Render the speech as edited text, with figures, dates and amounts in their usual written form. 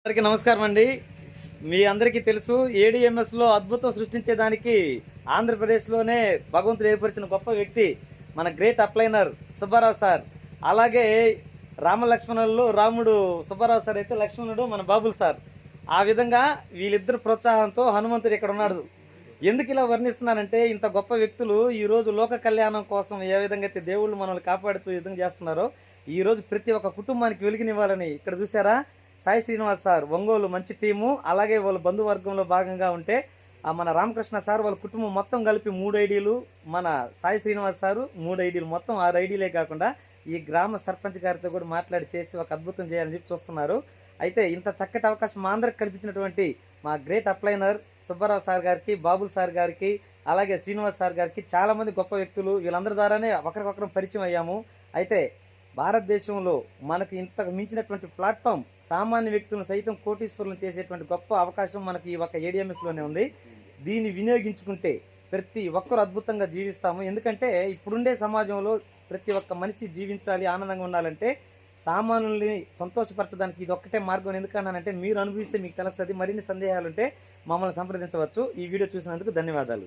అందరికీ నమస్కారం అండి. మీ అందరికీ తెలుసు ఏడిఎంఎస్లో అద్భుతం సృష్టించేదానికి ఆంధ్రప్రదేశ్లోనే భగవంతుడు ఏర్పరిచిన గొప్ప వ్యక్తి మన గ్రేట్ అప్లైనర్ సుబ్బారావు సార్. అలాగే రామలక్ష్మణుల్లో రాముడు సుబ్బారావు సార్ అయితే లక్ష్మణుడు మన బాబుల్ సార్. ఆ విధంగా వీళ్ళిద్దరు ప్రోత్సాహంతో హనుమంతుడు ఇక్కడ ఉన్నాడు. ఎందుకు ఇలా వర్ణిస్తున్నానంటే ఇంత గొప్ప వ్యక్తులు ఈరోజు లోక కళ్యాణం కోసం ఏ విధంగా అయితే దేవుళ్ళు మనల్ని కాపాడుతూ విధంగా చేస్తున్నారో ఈరోజు ప్రతి ఒక్క కుటుంబానికి వెలుగునివ్వాలని ఇక్కడ చూసారా సాయి శ్రీనివాస్ సార్ ఒంగోలు మంచి టీము. అలాగే వాళ్ళ బంధువర్గంలో భాగంగా ఉంటే మన రామకృష్ణ సార్ వాళ్ళ కుటుంబం మొత్తం కలిపి 3 ఐడీలు, మన సాయి శ్రీనివాస్ సారు 3 ఐడీలు, మొత్తం 6 ఐడీలే కాకుండా ఈ గ్రామ సర్పంచ్ గారితో కూడా మాట్లాడి చేసి ఒక అద్భుతం చేయాలని చెప్పి చూస్తున్నారు. అయితే ఇంత చక్కటి అవకాశం మా అందరికి కల్పించినటువంటి మా గ్రేట్ అప్లైనర్ సుబ్బారావు సార్ గారికి, బాబుల్ సార్ గారికి, అలాగే శ్రీనివాస్ సార్ గారికి, చాలామంది గొప్ప వ్యక్తులు వీళ్ళందరి ద్వారానే ఒకరికొకరం పరిచయం అయ్యాము. అయితే భారతదేశంలో మనకు ఇంతకు మించినటువంటి ప్లాట్ఫామ్ సామాన్య వ్యక్తులను సైతం కోటీశ్వరులను చేసేటువంటి గొప్ప అవకాశం మనకి ఈ ఒక్క ఏడిఎంఎస్లోనే ఉంది. దీన్ని వినియోగించుకుంటే ప్రతి ఒక్కరు అద్భుతంగా జీవిస్తాము. ఎందుకంటే ఇప్పుడుండే సమాజంలో ప్రతి ఒక్క మనిషి జీవించాలి, ఆనందంగా ఉండాలంటే సామాన్యుల్ని సంతోషపరచడానికి ఇది ఒక్కటే మార్గం. ఎందుకన్నానంటే మీరు అనుభవిస్తే మీకు తెలుస్తుంది. మరిన్ని సందేహాలుంటే మమ్మల్ని సంప్రదించవచ్చు. ఈ వీడియో చూసినందుకు ధన్యవాదాలు.